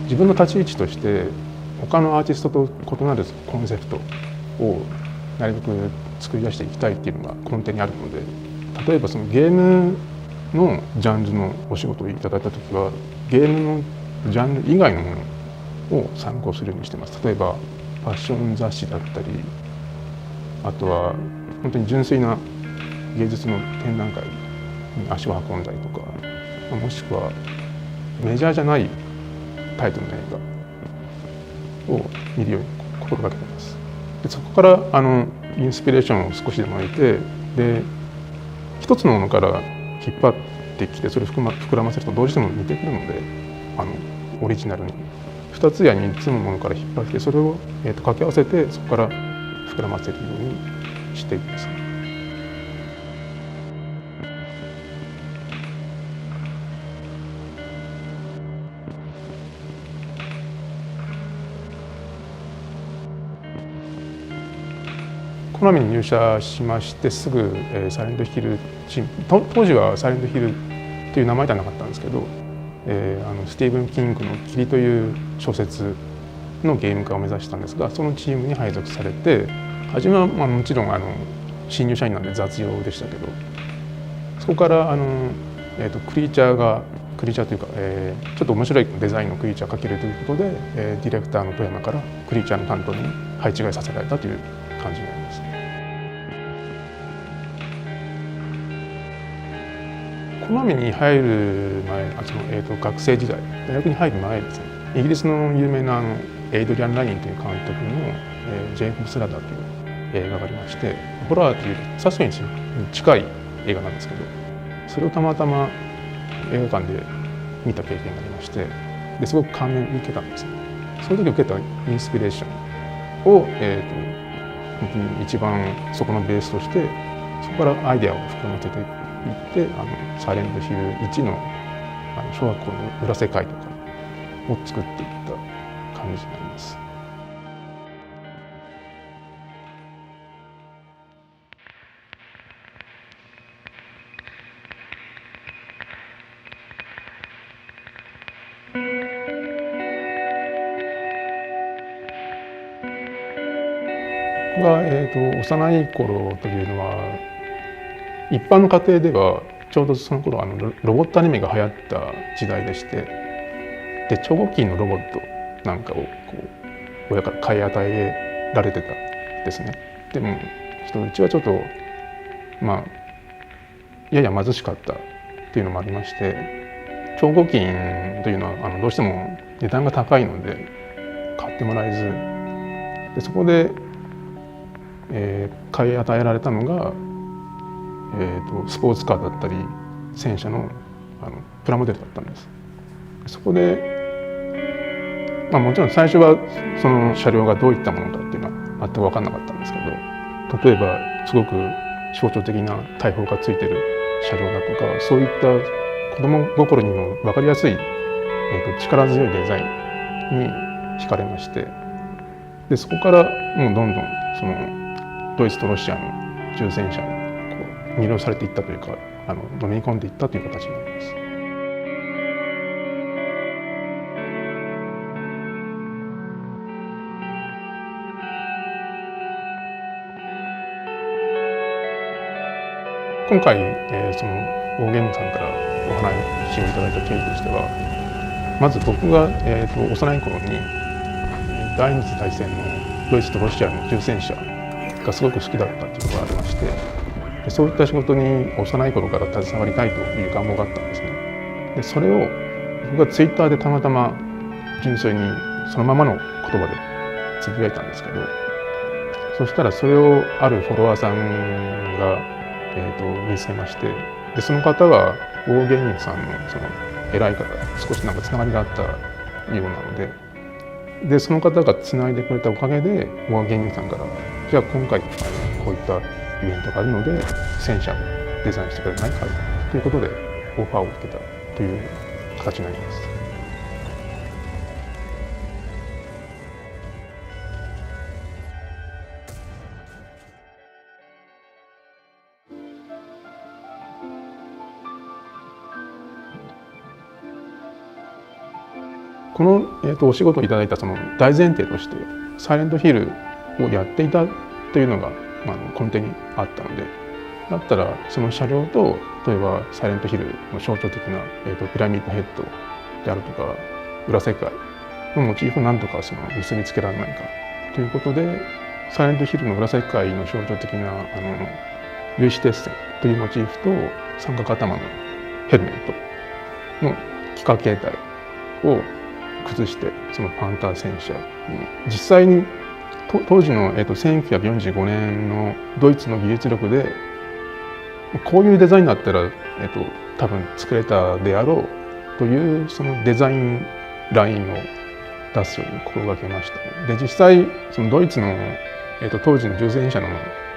自分の立ち位置として他のアーティストと異なるコンセプトをなるべく作り出していきたいっていうのが根底にあるので、例えばそのゲームのジャンルのお仕事をいただいた時はゲームのジャンル以外のものを参考するようにしてます。例えばファッション雑誌だったり、あとは本当に純粋な芸術の展覧会に足を運んだりとか、もしくはメジャーじゃないタイトルの映画を見るように心がけています。でそこからインスピレーションを少しでも得て、で一つのものから引っ張ってきてそれを膨らませるとどうしても似てくるので、オリジナルに2つや3つのものから引っ張ってそれを掛け合わせてそこから膨らませるようにしています。コナミに入社しましてすぐ、サイレントヒルチーム、当時はサイレントヒルという名前ではなかったんですけど、スティーブン・キングの「霧」という小説のゲーム化を目指したんですが、そのチームに配属されて、初めはもちろん新入社員なんで雑用でしたけど、そこからクリーチャーというか、ちょっと面白いデザインのクリーチャーを描けるということで、ディレクターの富山からクリーチャーの担当に配置換えさせられたという感じになります。コナミに入る前、学生時代、大学に入る前ですね、イギリスの有名なエイドリアン・ラインという監督の「ジェイコブスラダー」という映画がありまして、ホラーというサスペンスに近い映画なんですけど、それをたまたま映画館で見た経験がありまして、ですごく感銘を受けたんですね。その時受けたインスピレーションを、本当に一番そこのベースとして、そこからアイデアを膨らませていってサイレントヒル1の小学校の裏世界とかを作っていった感じになります。僕が、幼い頃というのは一般の家庭ではちょうどその頃ロボットアニメが流行った時代でして、で超合金のロボットなんかを親から買い与えられてたんですね。でもうちはちょっとやや貧しかったっていうのもありまして、超合金というのはどうしても値段が高いので買ってもらえず、でそこで、買い与えられたのが、スポーツカーだったり戦車のプラモデルだったんです。そこで、もちろん最初はその車両がどういったものかっていうのは全く分かんなかったんですけど、例えばすごく象徴的な大砲がついてる車両だとか、そういった子供心にも分かりやすい、力強いデザインに惹かれまして、でそこからもうどんどんそのドイツとロシアの重戦車に魅了されていったというか、のめり込んでいったという形になります。今回、そのオーゲームさんからお話をいただいた経緯としては、まず僕が、幼い頃に第二次大戦のドイツとロシアの重戦車がすごく好きだったというのがありまして、でそういった仕事に幼い頃から携わりたいという願望があったんですね。でそれを僕がツイッターでたまたま純粋にそのままの言葉でつぶやいたんですけど、そしたらそれをあるフォロワーさんが、見つけまして、でその方は大芸人さんのその偉い方、少しなんかつながりがあったようなので、でその方がつないでくれたおかげで大芸人さんから「じゃあ今回こういったイベントがあるので戦車をデザインしてくれないか」ということでオファーを受けたという形になります。この、お仕事をいただいたその大前提としてサイレントヒルをやっていたというのが、根底にあったので、だったらその車両と例えばサイレントヒルの象徴的な、ピラミッドヘッドであるとか裏世界のモチーフを何とかその結びつけられないかということで、サイレントヒルの裏世界の象徴的な粒子鉄線というモチーフと三角頭のヘルメットの幾何形態を崩して、そのパンター戦車に実際に当時の、1945年のドイツの技術力でこういうデザインだったら、多分作れたであろうというそのデザインラインを出すように心がけました。で実際そのドイツの、当時の重戦車の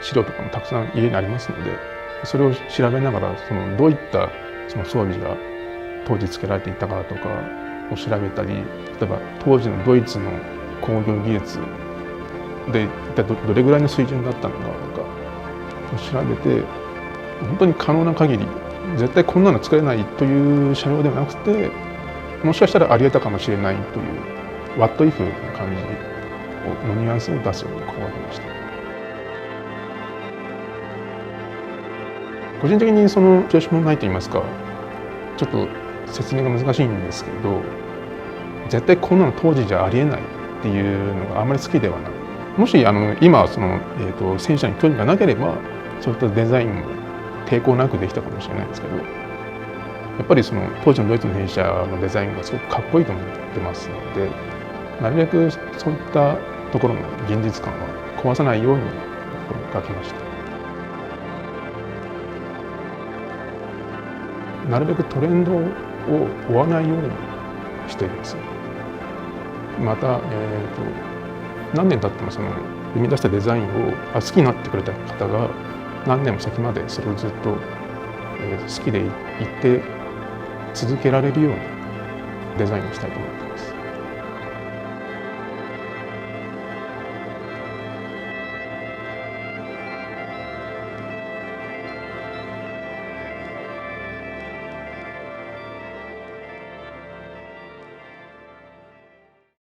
資料とかもたくさん家にありますので、それを調べながらそのどういったその装備が当時つけられていたかとかを調べたり、例えば当時のドイツの工業技術で一体どれぐらいの水準だったのかとかを調べて、本当に可能な限り絶対こんなの作れないという車両ではなくて、もしかしたらありえたかもしれないという「What if」の感じのニュアンスを出すように心がけました。個人的にその調子もないと言いますか、ちょっと説明が難しいんですけど、絶対こんなの当時じゃありえないっていうのがあまり好きではない。もし今その、戦車に興味がなければそういったデザインも抵抗なくできたかもしれないんですけど、やっぱりその当時のドイツの戦車のデザインがすごくかっこいいと思ってますので、なるべくそういったところの現実感は壊さないように心がけました。なるべくトレンドを追わないようにしています。また、何年経ってもその生み出したデザインを好きになってくれた方が何年も先までそれをずっと、好きでいて続けられるようなデザインにしたいと思います。